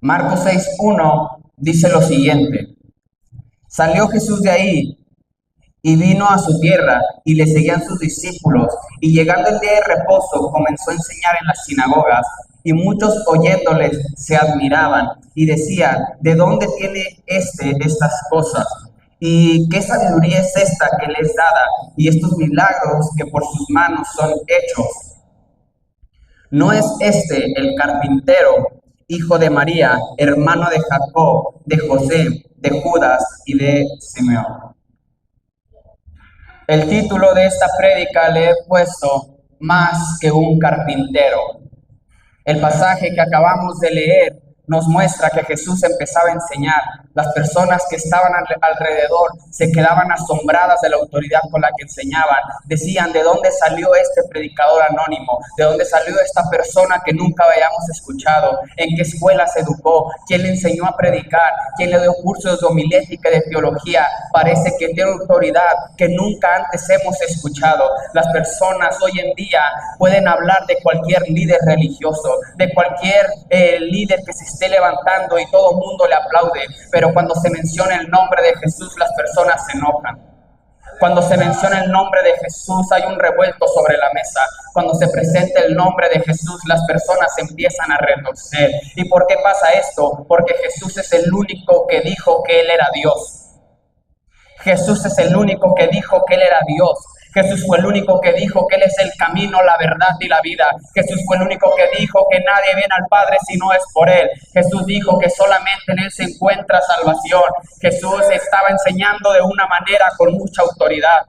Marcos 6:1 dice lo siguiente: Salió Jesús de ahí y vino a su tierra, y le seguían sus discípulos. Y llegando el día de reposo, comenzó a enseñar en las sinagogas, y muchos oyéndoles se admiraban y decían: ¿De dónde tiene estas cosas? ¿Y qué sabiduría es esta que le es dada? Y estos milagros que por sus manos son hechos. ¿No es este el carpintero, hijo de María, hermano de Jacob, de José, de Judas y de Simeón? El título de esta prédica le he puesto: Más que un carpintero. El pasaje que acabamos de leer nos muestra que Jesús empezaba a enseñar. Las personas que estaban alrededor se quedaban asombradas de la autoridad con la que enseñaban. Decían: ¿de dónde salió este predicador anónimo? ¿De dónde salió esta persona que nunca habíamos escuchado? ¿En qué escuela se educó? ¿Quién le enseñó a predicar? ¿Quién le dio cursos de homilética y de teología? Parece que tiene autoridad que nunca antes hemos escuchado. Las personas hoy en día pueden hablar de cualquier líder religioso, de cualquier líder que se esté levantando y todo el mundo le aplaude, pero cuando se menciona el nombre de Jesús, las personas se enojan. Cuando se menciona el nombre de Jesús, hay un revuelto sobre la mesa. Cuando se presenta el nombre de Jesús, las personas empiezan a retorcer. ¿Y por qué pasa esto? Porque Jesús es el único que dijo que Él era Dios. Jesús es el único que dijo que Él era Dios. Jesús fue el único que dijo que Él es el camino, la verdad y la vida. Jesús fue el único que dijo que nadie viene al Padre si no es por Él. Jesús dijo que solamente en Él se encuentra salvación. Jesús estaba enseñando de una manera con mucha autoridad.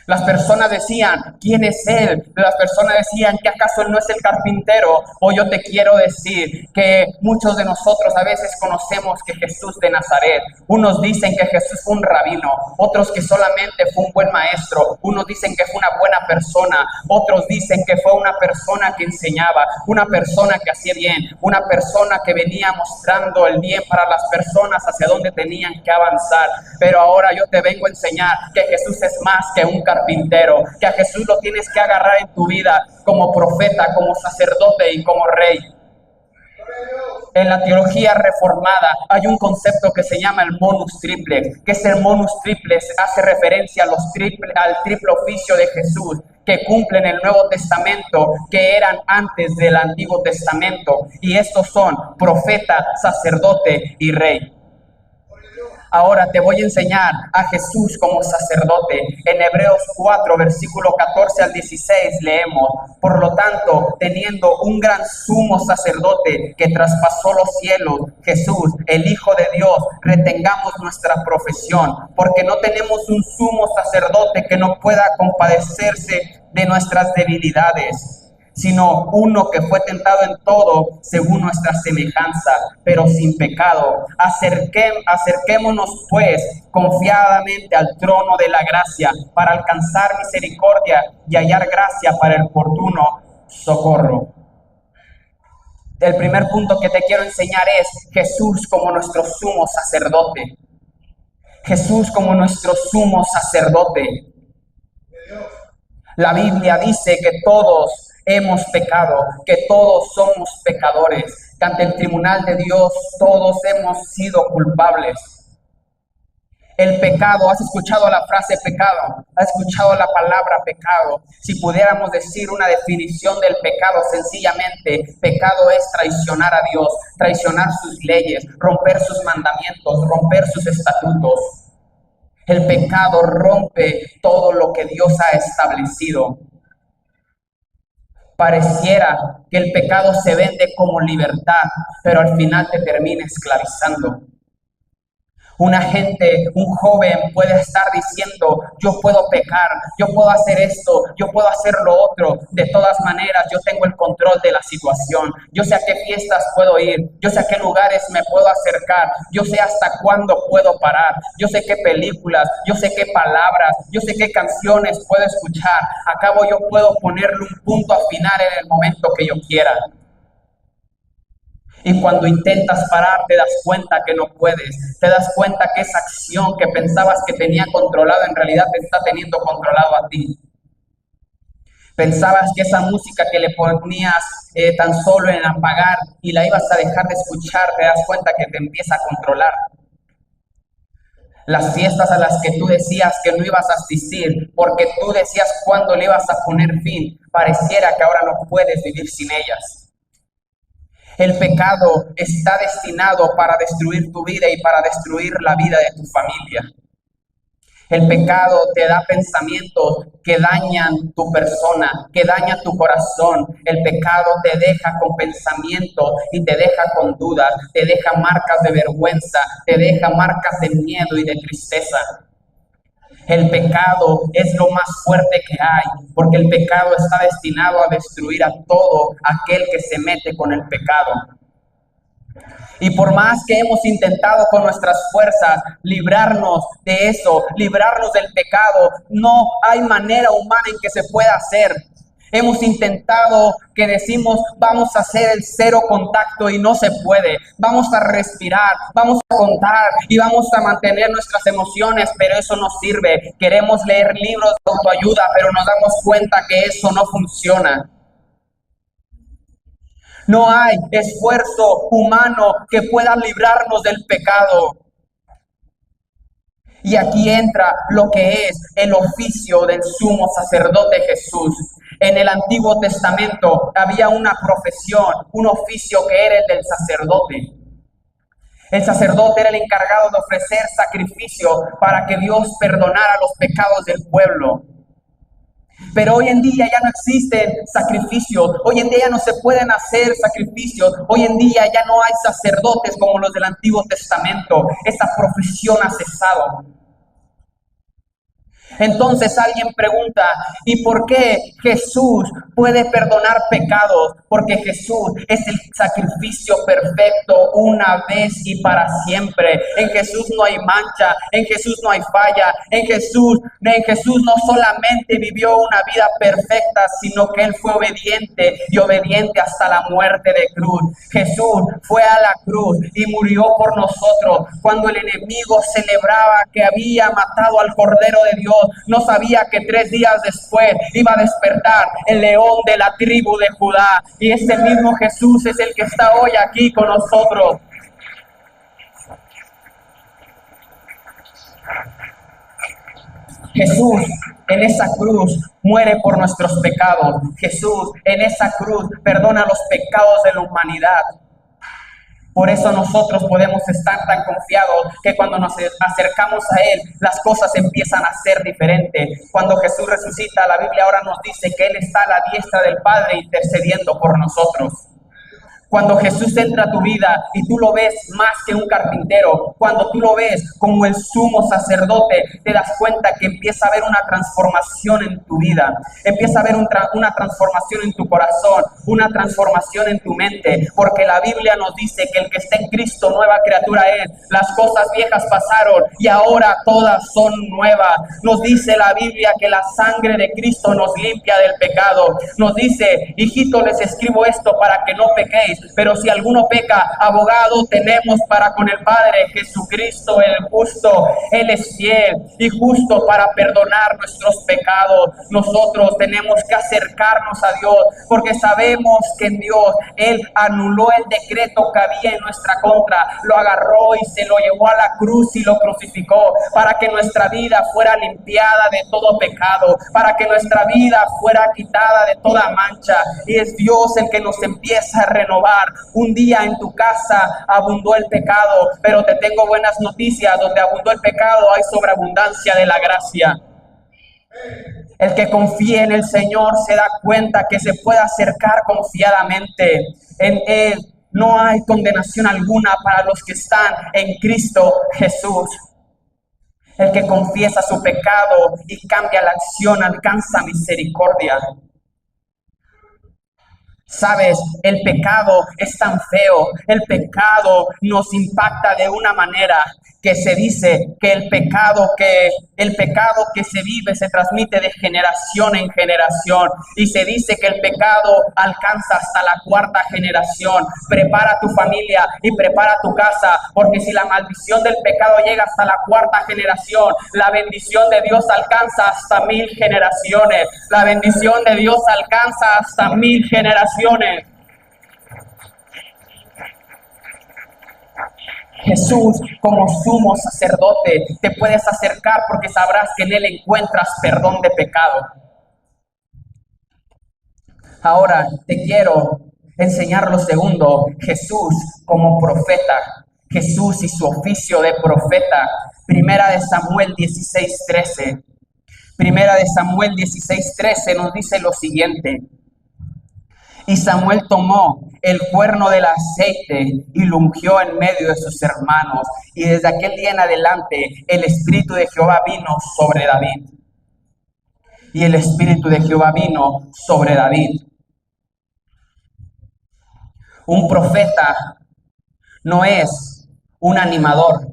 Las personas decían: ¿quién es Él? Las personas decían: ¿que acaso Él no es el carpintero? O yo te quiero decir que muchos de nosotros a veces conocemos que Jesús de Nazaret. Unos dicen que Jesús fue un rabino, otros que solamente fue un buen maestro, unos dicen que fue una buena persona, otros dicen que fue una persona que enseñaba, una persona que hacía bien, una persona que venía mostrando el bien para las personas hacia donde tenían que avanzar. Pero ahora yo te vengo a enseñar que Jesús es más que un carpintero, que a Jesús lo tienes que agarrar en tu vida como profeta, como sacerdote y como rey. En la teología reformada hay un concepto que se llama el monus triplex. ¿Qué es el monus triplex? Hace referencia al triple oficio de Jesús que cumplen el Nuevo Testamento, que eran antes del Antiguo Testamento, y estos son profeta, sacerdote y rey. Ahora te voy a enseñar a Jesús como sacerdote. En Hebreos 4, versículo 14 al 16 leemos: por lo tanto, teniendo un gran sumo sacerdote que traspasó los cielos, Jesús, el Hijo de Dios, retengamos nuestra profesión, porque no tenemos un sumo sacerdote que no pueda compadecerse de nuestras debilidades, sino uno que fue tentado en todo según nuestra semejanza, pero sin pecado. Acerquémonos pues confiadamente al trono de la gracia para alcanzar misericordia y hallar gracia para el oportuno socorro. El primer punto que te quiero enseñar es Jesús como nuestro sumo sacerdote. Jesús como nuestro sumo sacerdote. La Biblia dice que todos hemos pecado, que todos somos pecadores, que ante el tribunal de Dios todos hemos sido culpables. El pecado, ¿has escuchado la frase pecado? ¿Has escuchado la palabra pecado? Si pudiéramos decir una definición del pecado, sencillamente, pecado es traicionar a Dios, traicionar sus leyes, romper sus mandamientos, romper sus estatutos. El pecado rompe todo lo que Dios ha establecido. Pareciera que el pecado se vende como libertad, pero al final te termina esclavizando. Un joven puede estar diciendo: yo puedo pecar, yo puedo hacer esto, yo puedo hacer lo otro. De todas maneras, yo tengo el control de la situación. Yo sé a qué fiestas puedo ir, yo sé a qué lugares me puedo acercar, yo sé hasta cuándo puedo parar, yo sé qué películas, yo sé qué palabras, yo sé qué canciones puedo escuchar. A cabo yo puedo ponerle un punto final en el momento que yo quiera. Y cuando intentas parar, te das cuenta que no puedes. Te das cuenta que esa acción que pensabas que tenía controlado, en realidad te está teniendo controlado a ti. Pensabas que esa música que le ponías tan solo en apagar y la ibas a dejar de escuchar, te das cuenta que te empieza a controlar. Las fiestas a las que tú decías que no ibas a asistir porque tú decías cuándo le ibas a poner fin, pareciera que ahora no puedes vivir sin ellas. El pecado está destinado para destruir tu vida y para destruir la vida de tu familia. El pecado te da pensamientos que dañan tu persona, que dañan tu corazón. El pecado te deja con pensamientos y te deja con dudas, te deja marcas de vergüenza, te deja marcas de miedo y de tristeza. El pecado es lo más fuerte que hay, porque el pecado está destinado a destruir a todo aquel que se mete con el pecado. Y por más que hemos intentado con nuestras fuerzas librarnos de eso, librarnos del pecado, no hay manera humana en que se pueda hacer. Hemos intentado que decimos vamos a hacer el cero contacto y no se puede. Vamos a respirar, vamos a contar y vamos a mantener nuestras emociones, pero eso no sirve. Queremos leer libros de autoayuda, pero nos damos cuenta que eso no funciona. No hay esfuerzo humano que pueda librarnos del pecado. Y aquí entra lo que es el oficio del sumo sacerdote Jesús. En el Antiguo Testamento había una profesión, un oficio que era el del sacerdote. El sacerdote era el encargado de ofrecer sacrificio para que Dios perdonara los pecados del pueblo. Pero hoy en día ya no existen sacrificios, hoy en día ya no se pueden hacer sacrificios, hoy en día ya no hay sacerdotes como los del Antiguo Testamento, esa profesión ha cesado. Entonces alguien pregunta, ¿y por qué Jesús puede perdonar pecados? Porque Jesús es el sacrificio perfecto una vez y para siempre. En Jesús no hay mancha, en Jesús no hay falla, en Jesús no solamente vivió una vida perfecta, sino que Él fue obediente y obediente hasta la muerte de cruz. Jesús fue a la cruz y murió por nosotros. Cuando el enemigo celebraba que había matado al Cordero de Dios, no sabía que 3 días después iba a despertar el león de la tribu de Judá. Y ese mismo Jesús es el que está hoy aquí con nosotros. Jesús en esa cruz muere por nuestros pecados. Jesús en esa cruz perdona los pecados de la humanidad. Por eso nosotros podemos estar tan confiados que cuando nos acercamos a Él, las cosas empiezan a ser diferentes. Cuando Jesús resucita, la Biblia ahora nos dice que Él está a la diestra del Padre intercediendo por nosotros. Cuando Jesús entra a tu vida y tú lo ves más que un carpintero, cuando tú lo ves como el sumo sacerdote, te das cuenta que empieza a haber una transformación en tu vida, empieza a haber una transformación en tu corazón, una transformación en tu mente, porque la Biblia nos dice que el que está en Cristo, nueva criatura es. Las cosas viejas pasaron y ahora todas son nuevas. Nos dice la Biblia que la sangre de Cristo nos limpia del pecado. Nos dice, hijitos, les escribo esto para que no pequéis. Pero si alguno peca, abogado tenemos para con el Padre, Jesucristo el justo. Él es fiel y justo para perdonar nuestros pecados. Nosotros tenemos que acercarnos a Dios porque sabemos que en Dios Él anuló el decreto que había en nuestra contra, lo agarró y se lo llevó a la cruz y lo crucificó para que nuestra vida fuera limpiada de todo pecado, para que nuestra vida fuera quitada de toda mancha. Y es Dios el que nos empieza a renovar. Un día en tu casa abundó el pecado, pero te tengo buenas noticias: donde abundó el pecado hay sobreabundancia de la gracia. El que confía en el Señor se da cuenta que se puede acercar confiadamente. En Él no hay condenación alguna para los que están en Cristo Jesús. El que confiesa su pecado y cambia la acción alcanza misericordia. Sabes, el pecado es tan feo, el pecado nos impacta de una manera que se dice que el pecado que el pecado que se vive se transmite de generación en generación y se dice que el pecado alcanza hasta la cuarta generación. Prepara tu familia y prepara tu casa, porque si la maldición del pecado llega hasta la cuarta generación, la bendición de Dios alcanza hasta 1000 generaciones. La bendición de Dios alcanza hasta 1000 generaciones. Jesús, como sumo sacerdote, te puedes acercar porque sabrás que en Él encuentras perdón de pecado. Ahora te quiero enseñar lo segundo. Jesús como profeta. Jesús y su oficio de profeta. Primera de Samuel 16:13. Primera de Samuel 16:13 nos dice lo siguiente. Y Samuel tomó el cuerno del aceite y lo ungió en medio de sus hermanos. Y desde aquel día en adelante el Espíritu de Jehová vino sobre David. Y el Espíritu de Jehová vino sobre David. Un profeta no es un animador,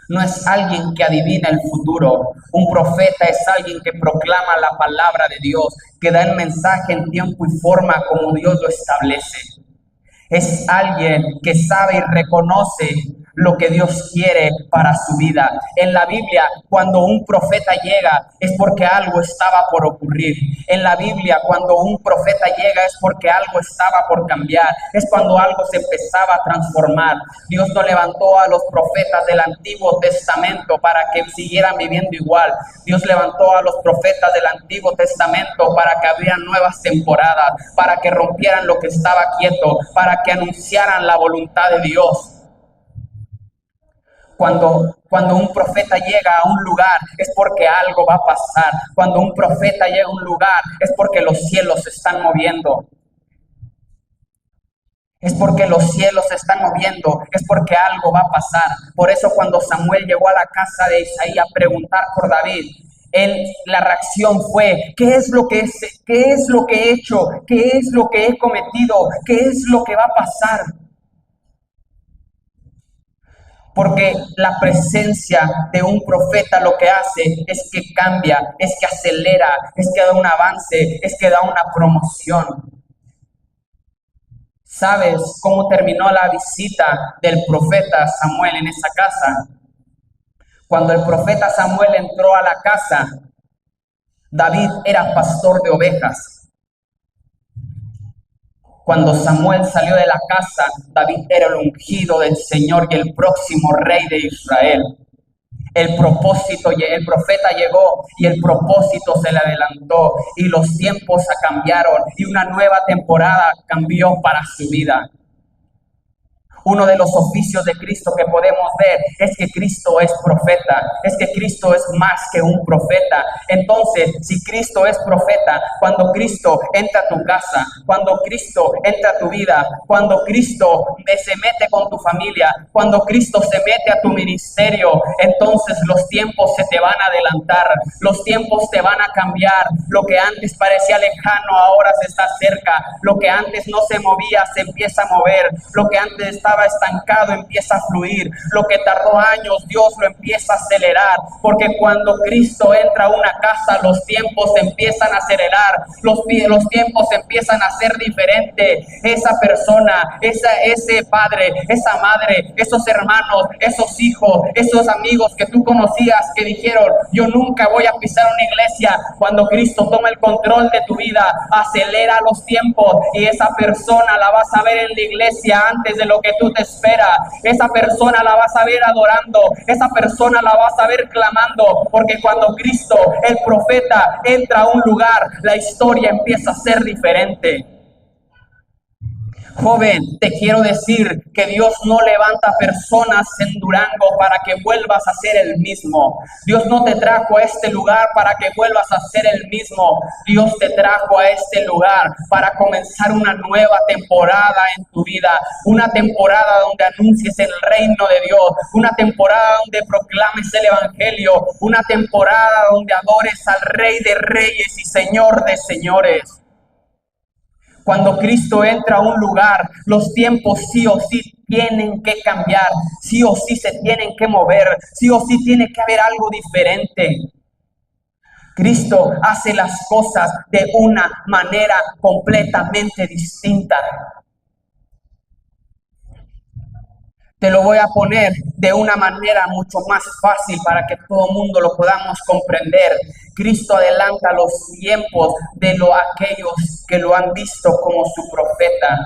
no es alguien que adivina el futuro. Un profeta es alguien que proclama la palabra de Dios, que da el mensaje en tiempo y forma como Dios lo establece. Es alguien que sabe y reconoce lo que Dios quiere para su vida. En la Biblia, cuando un profeta llega, es porque algo estaba por ocurrir. En la Biblia, cuando un profeta llega, es porque algo estaba por cambiar. Es cuando algo se empezaba a transformar. Dios no levantó a los profetas del Antiguo Testamento para que siguieran viviendo igual. Dios levantó a los profetas del Antiguo Testamento para que abrieran nuevas temporadas, para que rompieran lo que estaba quieto, para que anunciaran la voluntad de Dios. Cuando un profeta llega a un lugar es porque algo va a pasar. Cuando un profeta llega a un lugar es porque los cielos se están moviendo. Es porque los cielos se están moviendo, es porque algo va a pasar. Por eso cuando Samuel llegó a la casa de Isaí a preguntar por David, la reacción fue: ¿qué es lo que he hecho? ¿Qué es lo que he cometido? ¿Qué es lo que va a pasar? Porque la presencia de un profeta lo que hace es que cambia, es que acelera, es que da un avance, es que da una promoción. ¿Sabes cómo terminó la visita del profeta Samuel en esa casa? Cuando el profeta Samuel entró a la casa, David era pastor de ovejas. Cuando Samuel salió de la casa, David era el ungido del Señor y el próximo rey de Israel. El profeta llegó y el propósito se le adelantó y los tiempos cambiaron y una nueva temporada cambió para su vida. Uno de los oficios de Cristo que podemos ver es que Cristo es profeta, es que Cristo es más que un profeta. Entonces, si Cristo es profeta, cuando Cristo entra a tu casa, cuando Cristo entra a tu vida, cuando Cristo se mete con tu familia, cuando Cristo se mete a tu ministerio, entonces los tiempos se te van a adelantar, los tiempos te van a cambiar. Lo que antes parecía lejano ahora se está cerca, lo que antes no se movía se empieza a mover, lo que antes estaba estancado empieza a fluir, lo que tardó años Dios lo empieza a acelerar, porque cuando Cristo entra a una casa los tiempos se empiezan a acelerar, los tiempos empiezan a ser diferentes. Esa persona, ese padre, esa madre, esos hermanos, esos hijos, esos amigos que tú conocías que dijeron: yo nunca voy a pisar una iglesia, cuando Cristo toma el control de tu vida, acelera los tiempos y esa persona la vas a ver en la iglesia antes de lo que tú te esperas. Esa persona la vas a ver adorando, esa persona la vas a ver clamando, porque cuando Cristo, el profeta, entra a un lugar, la historia empieza a ser diferente. Joven, te quiero decir que Dios no levanta personas en Durango para que vuelvas a ser el mismo. Dios no te trajo a este lugar para que vuelvas a ser el mismo. Dios te trajo a este lugar para comenzar una nueva temporada en tu vida. Una temporada donde anuncies el reino de Dios. Una temporada donde proclames el evangelio. Una temporada donde adores al Rey de Reyes y Señor de Señores. Cuando Cristo entra a un lugar, los tiempos sí o sí tienen que cambiar, sí o sí se tienen que mover, sí o sí tiene que haber algo diferente. Cristo hace las cosas de una manera completamente distinta. Te lo voy a poner de una manera mucho más fácil para que todo el mundo lo podamos comprender. Cristo adelanta los tiempos de aquellos que lo han visto como su profeta.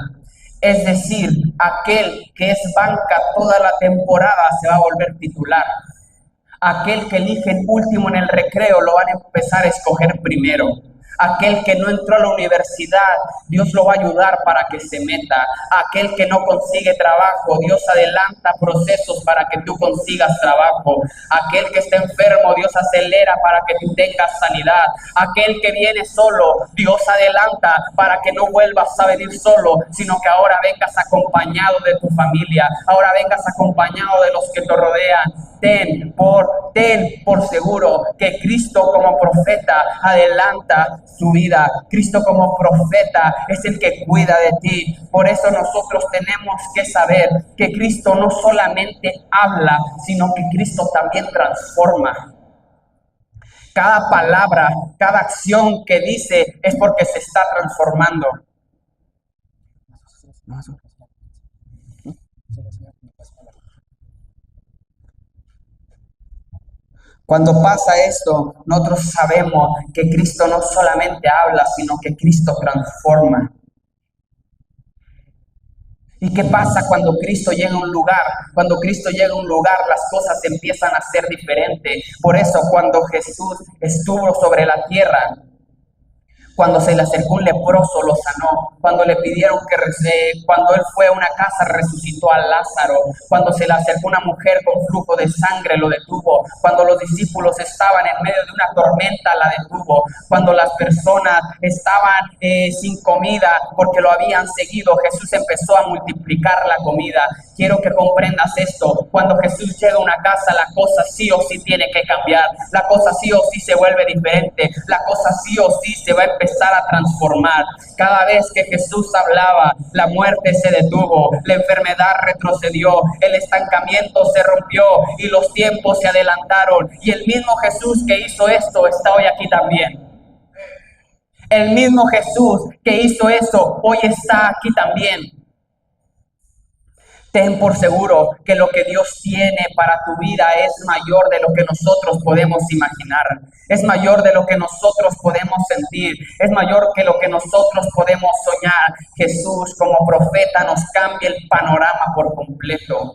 Es decir, aquel que es banca toda la temporada se va a volver titular. Aquel que eligen último en el recreo lo van a empezar a escoger primero. Aquel que no entró a la universidad, Dios lo va a ayudar para que se meta. Aquel que no consigue trabajo, Dios adelanta procesos para que tú consigas trabajo. Aquel que está enfermo, Dios acelera para que tú tengas sanidad. Aquel que viene solo, Dios adelanta para que no vuelvas a venir solo, sino que ahora vengas acompañado de tu familia, ahora vengas acompañado de los que te rodean. Ten por seguro que Cristo como profeta adelanta su vida. Cristo como profeta es el que cuida de ti. Por eso nosotros tenemos que saber que Cristo no solamente habla, sino que Cristo también transforma. Cada palabra, cada acción que dice es porque se está transformando. Cuando pasa esto, nosotros sabemos que Cristo no solamente habla, sino que Cristo transforma. ¿Y qué pasa cuando Cristo llega a un lugar? Cuando Cristo llega a un lugar, las cosas empiezan a ser diferentes. Por eso, cuando Jesús estuvo sobre la tierra, cuando se le acercó un leproso, lo sanó. Cuando le pidieron cuando él fue a una casa, resucitó a Lázaro. Cuando se le acercó una mujer con flujo de sangre, lo detuvo. Cuando los discípulos estaban en medio de una tormenta, la detuvo. Cuando las personas estaban sin comida porque lo habían seguido, Jesús empezó a multiplicar la comida. Quiero que comprendas esto. Cuando Jesús llega a una casa, la cosa sí o sí tiene que cambiar. La cosa sí o sí se vuelve diferente. La cosa sí o sí se va a empezar a transformar. Cada vez que Jesús hablaba, la muerte se detuvo, la enfermedad retrocedió, el estancamiento se rompió y los tiempos se adelantaron. Y el mismo Jesús que hizo esto está hoy aquí también. El mismo Jesús que hizo eso hoy está aquí también. Ten por seguro que lo que Dios tiene para tu vida es mayor de lo que nosotros podemos imaginar. Es mayor de lo que nosotros podemos sentir. Es mayor que lo que nosotros podemos soñar. Jesús como profeta nos cambia el panorama por completo.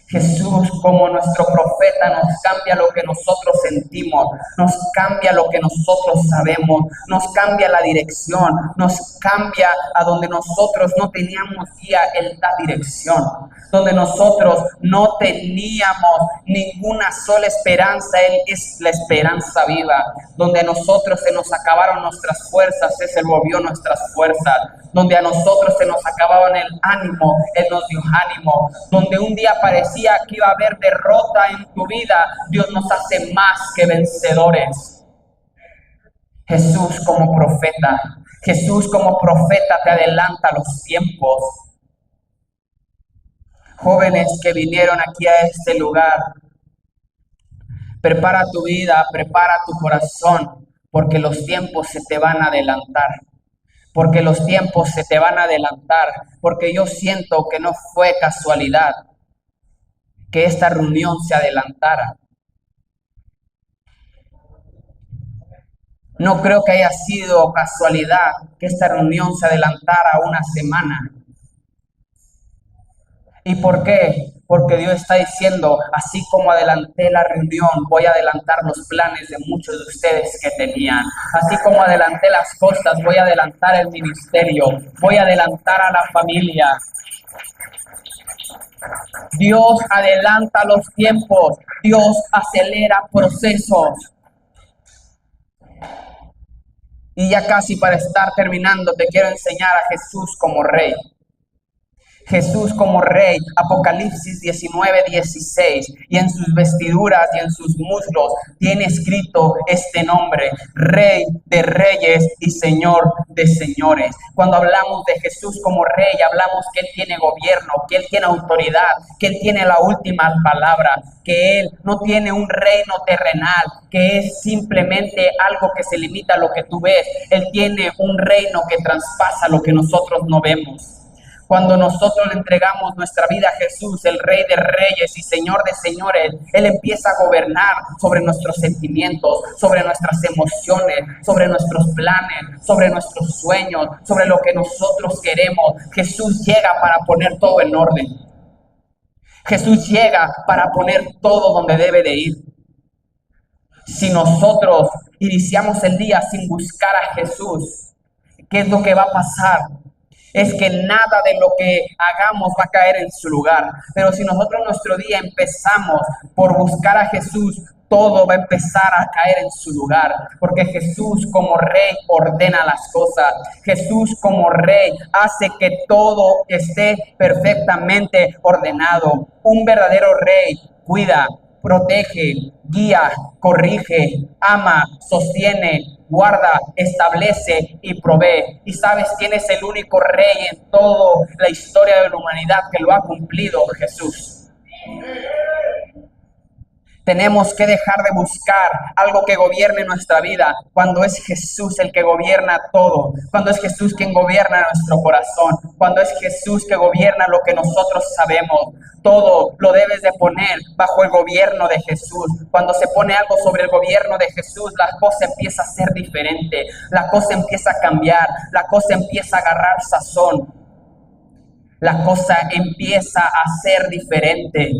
Jesús como nuestro profeta nos cambia lo que nosotros sentimos, nos cambia lo que nosotros sabemos, nos cambia la dirección, nos cambia a donde nosotros no teníamos guía, Él da dirección. Donde nosotros no teníamos ninguna sola esperanza, Él es la esperanza viva. Donde a nosotros se nos acabaron nuestras fuerzas, Él volvió nuestras fuerzas. Donde a nosotros se nos acababan el ánimo, Él nos dio ánimo. Donde un día parecía que iba a haber derrota en tu vida, Dios nos hace más que vencedores. Jesús como profeta te adelanta los tiempos. Jóvenes que vinieron aquí a este lugar, prepara tu vida, prepara tu corazón, porque los tiempos se te van a adelantar. Porque los tiempos se te van a adelantar, porque yo siento que no fue casualidad que esta reunión se adelantara. No creo que haya sido casualidad que esta reunión se adelantara una semana. ¿Y por qué? Porque Dios está diciendo, así como adelanté la reunión, voy a adelantar los planes de muchos de ustedes que tenían. Así como adelanté las cosas, voy a adelantar el ministerio, voy a adelantar a la familia. Dios adelanta los tiempos, Dios acelera procesos. Y ya casi para estar terminando, te quiero enseñar a Jesús como rey. Jesús como rey, Apocalipsis 19:16, y en sus vestiduras y en sus muslos tiene escrito este nombre: Rey de reyes y Señor de señores. Cuando hablamos de Jesús como rey, hablamos que Él tiene gobierno, que Él tiene autoridad, que Él tiene la última palabra, que Él no tiene un reino terrenal, que es simplemente algo que se limita a lo que tú ves. Él tiene un reino que traspasa lo que nosotros no vemos. Cuando nosotros le entregamos nuestra vida a Jesús, el Rey de Reyes y Señor de Señores, Él empieza a gobernar sobre nuestros sentimientos, sobre nuestras emociones, sobre nuestros planes, sobre nuestros sueños, sobre lo que nosotros queremos. Jesús llega para poner todo en orden. Jesús llega para poner todo donde debe de ir. Si nosotros iniciamos el día sin buscar a Jesús, ¿qué es lo que va a pasar? Es que nada de lo que hagamos va a caer en su lugar. Pero si nosotros nuestro día empezamos por buscar a Jesús, todo va a empezar a caer en su lugar, porque Jesús como rey ordena las cosas. Jesús como rey hace que todo esté perfectamente ordenado. Un verdadero rey cuida, protege, guía, corrige, ama, sostiene, guarda, establece y provee. Y sabes quién es el único rey en toda la historia de la humanidad que lo ha cumplido: Jesús. Tenemos que dejar de buscar algo que gobierne nuestra vida cuando es Jesús el que gobierna todo, cuando es Jesús quien gobierna nuestro corazón, cuando es Jesús que gobierna lo que nosotros sabemos. Todo lo debes de poner bajo el gobierno de Jesús. Cuando se pone algo sobre el gobierno de Jesús, la cosa empieza a ser diferente, la cosa empieza a cambiar, la cosa empieza a agarrar sazón, la cosa empieza a ser diferente.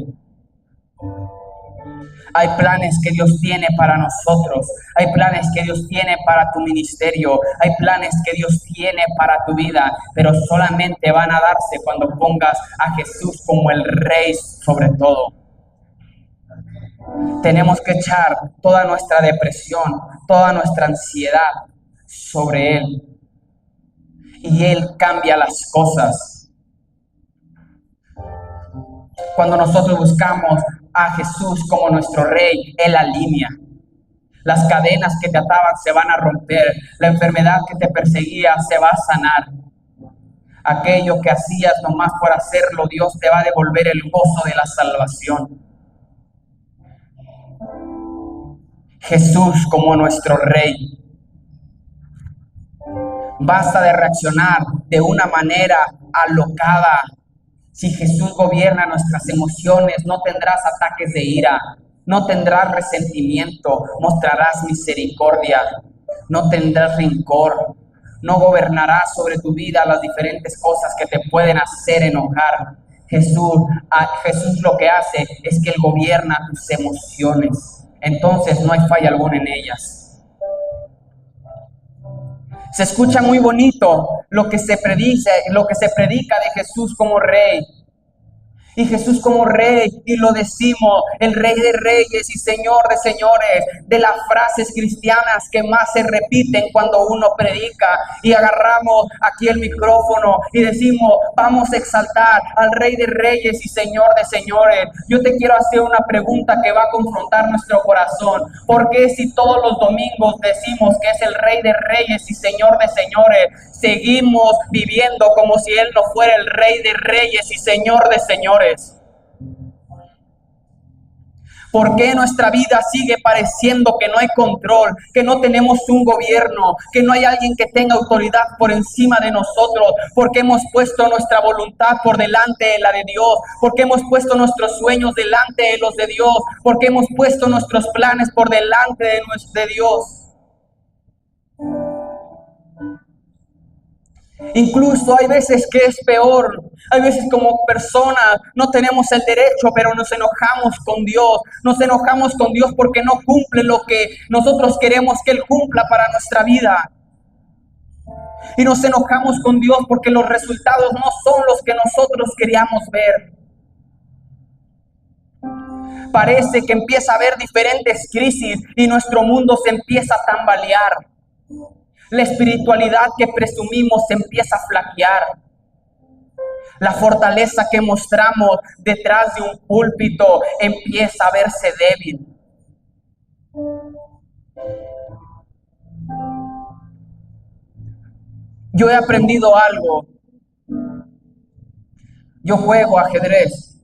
Hay planes que Dios tiene para nosotros, hay planes que Dios tiene para tu ministerio, hay planes que Dios tiene para tu vida, pero solamente van a darse cuando pongas a Jesús como el Rey sobre todo. Tenemos que echar toda nuestra depresión, toda nuestra ansiedad sobre Él, y Él cambia las cosas. Cuando nosotros buscamos a Jesús como nuestro Rey, Él alinea. Las cadenas que te ataban se van a romper. La enfermedad que te perseguía se va a sanar. Aquello que hacías nomás por hacerlo, Dios te va a devolver el gozo de la salvación. Jesús como nuestro Rey. Basta de reaccionar de una manera alocada. Si Jesús gobierna nuestras emociones, no tendrás ataques de ira, no tendrás resentimiento, mostrarás misericordia, no tendrás rencor, no gobernarás sobre tu vida las diferentes cosas que te pueden hacer enojar. Jesús lo que hace es que Él gobierna tus emociones, entonces no hay falla alguna en ellas. Se escucha muy bonito lo que se predica de Jesús como Rey. Y Jesús como Rey, y lo decimos, el Rey de Reyes y Señor de Señores, de las frases cristianas que más se repiten cuando uno predica, y agarramos aquí el micrófono y decimos, vamos a exaltar al Rey de Reyes y Señor de Señores. Yo te quiero hacer una pregunta que va a confrontar nuestro corazón. ¿Por qué si todos los domingos decimos que es el Rey de Reyes y Señor de Señores, seguimos viviendo como si Él no fuera el Rey de Reyes y Señor de Señores? ¿Por qué nuestra vida sigue pareciendo que no hay control, que no tenemos un gobierno, que no hay alguien que tenga autoridad por encima de nosotros? Porque hemos puesto nuestra voluntad por delante de la de Dios, porque hemos puesto nuestros sueños delante de los de Dios, porque hemos puesto nuestros planes por delante de Dios. Incluso hay veces que es peor. Hay veces como personas no tenemos el derecho, pero nos enojamos con Dios. Nos enojamos con Dios porque no cumple lo que nosotros queremos que Él cumpla para nuestra vida. Y nos enojamos con Dios porque los resultados no son los que nosotros queríamos ver. Parece que empieza a haber diferentes crisis y nuestro mundo se empieza a tambalear. La espiritualidad que presumimos se empieza a flaquear. La fortaleza que mostramos detrás de un púlpito empieza a verse débil. Yo he aprendido algo. Yo juego ajedrez.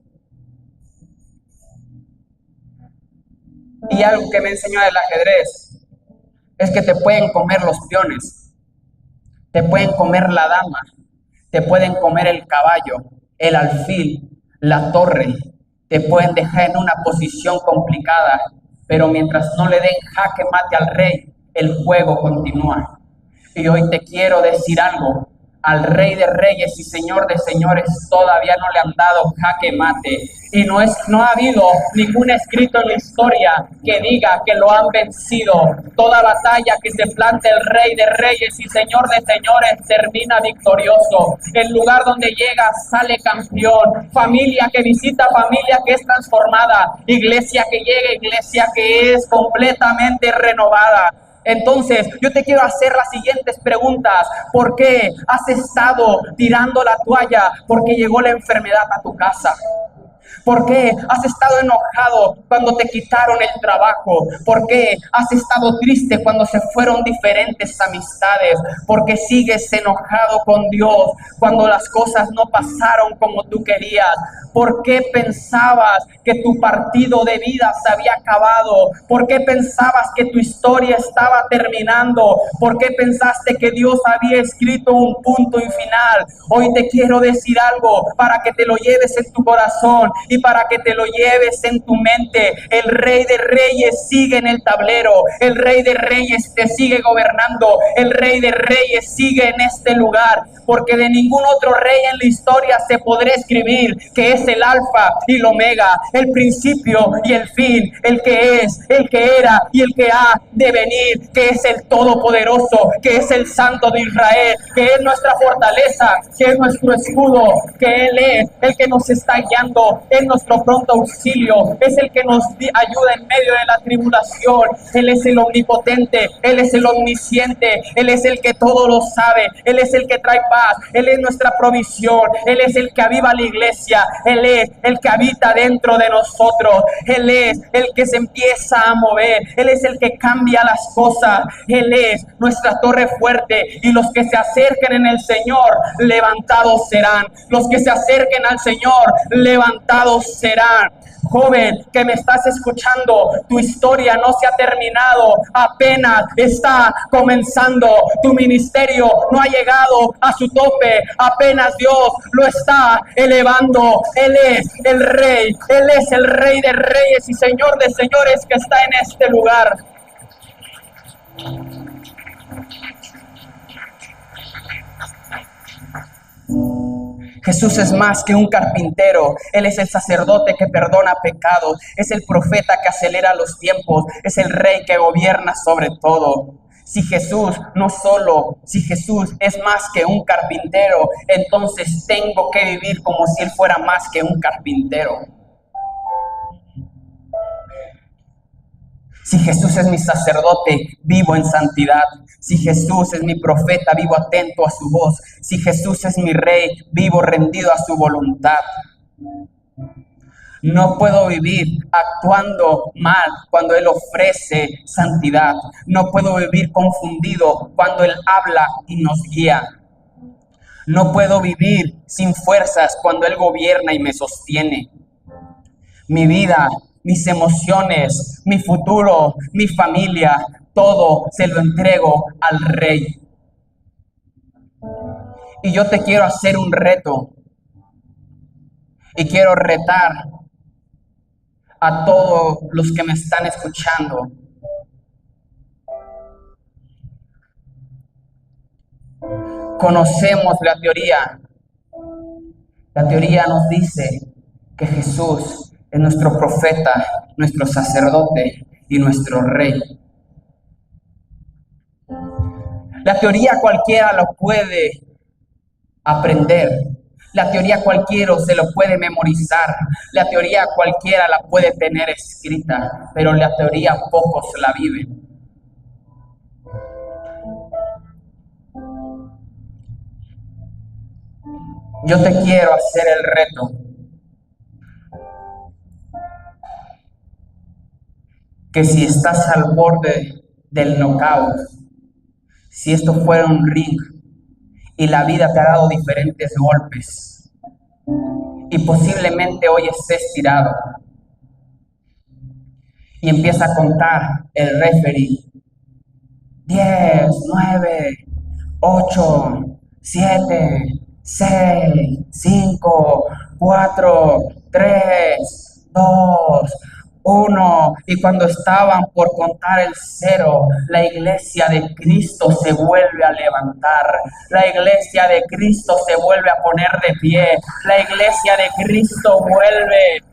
Y algo que me enseñó el ajedrez es que te pueden comer los peones, te pueden comer la dama, te pueden comer el caballo, el alfil, la torre, te pueden dejar en una posición complicada, pero mientras no le den jaque mate al rey, el juego continúa. Y hoy te quiero decir algo. Al Rey de Reyes y Señor de Señores todavía no le han dado jaque mate. Y no ha habido ningún escrito en la historia que diga que lo han vencido. Toda batalla que se plante el Rey de Reyes y Señor de Señores termina victorioso. El lugar donde llega sale campeón. Familia que visita familia que es transformada. Iglesia que llega, iglesia que es completamente renovada. Entonces, yo te quiero hacer las siguientes preguntas. ¿Por qué has estado tirando la toalla? Porque llegó la enfermedad a tu casa. ¿Por qué has estado enojado cuando te quitaron el trabajo? ¿Por qué has estado triste cuando se fueron diferentes amistades? ¿Por qué sigues enojado con Dios cuando las cosas no pasaron como tú querías? ¿Por qué pensabas que tu partido de vida se había acabado? ¿Por qué pensabas que tu historia estaba terminando? ¿Por qué pensaste que Dios había escrito un punto y final? Hoy te quiero decir algo para que te lo lleves en tu corazón y para que te lo lleves en tu mente. El Rey de Reyes sigue en el tablero. El Rey de Reyes te sigue gobernando. El Rey de Reyes sigue en este lugar, porque de ningún otro rey en la historia se podrá escribir que es el alfa y el omega, el principio y el fin, el que es, el que era y el que ha de venir, que es el todopoderoso, que es el Santo de Israel, que es nuestra fortaleza, que es nuestro escudo, que Él es el que nos está guiando, es nuestro pronto auxilio, es el que nos ayuda en medio de la tribulación. Él es el omnipotente, Él es el omnisciente, Él es el que todo lo sabe, Él es el que trae paz, Él es nuestra provisión, Él es el que aviva la iglesia, Él es el que habita dentro de nosotros, Él es el que se empieza a mover, Él es el que cambia las cosas, Él es nuestra torre fuerte, y los que se acerquen en el Señor, levantados serán. Los que se acerquen al Señor, levantados serán. Joven que me estás escuchando, tu historia no se ha terminado, apenas está comenzando. Tu ministerio no ha llegado a su tope, apenas Dios lo está elevando. Él es el Rey, Él es el Rey de Reyes y Señor de Señores que está en este lugar. Jesús es más que un carpintero. Él es el sacerdote que perdona pecados, es el profeta que acelera los tiempos, es el Rey que gobierna sobre todo. Si Jesús es más que un carpintero, entonces tengo que vivir como si Él fuera más que un carpintero. Si Jesús es mi sacerdote, vivo en santidad. Si Jesús es mi profeta, vivo atento a su voz. Si Jesús es mi Rey, vivo rendido a su voluntad. No puedo vivir actuando mal cuando Él ofrece santidad. No puedo vivir confundido cuando Él habla y nos guía. No puedo vivir sin fuerzas cuando Él gobierna y me sostiene. Mi vida, mis emociones, mi futuro, mi familia, todo se lo entrego al Rey. Y yo te quiero hacer un reto. Y quiero retar a todos los que me están escuchando. Conocemos la teoría. La teoría nos dice que Jesús es nuestro profeta, nuestro sacerdote y nuestro Rey. La teoría cualquiera lo puede aprender. La teoría cualquiera se lo puede memorizar. La teoría cualquiera la puede tener escrita, pero la teoría pocos la viven. Yo te quiero hacer el reto que si estás al borde del knockout, si esto fuera un ring y la vida te ha dado diferentes golpes y posiblemente hoy estés tirado y empieza a contar el referee: 10, 9, 8, 7, 6, 5, 4, 3, 2, 1. Y cuando estaban por contar el cero, la iglesia de Cristo se vuelve a levantar. La iglesia de Cristo se vuelve a poner de pie. La iglesia de Cristo vuelve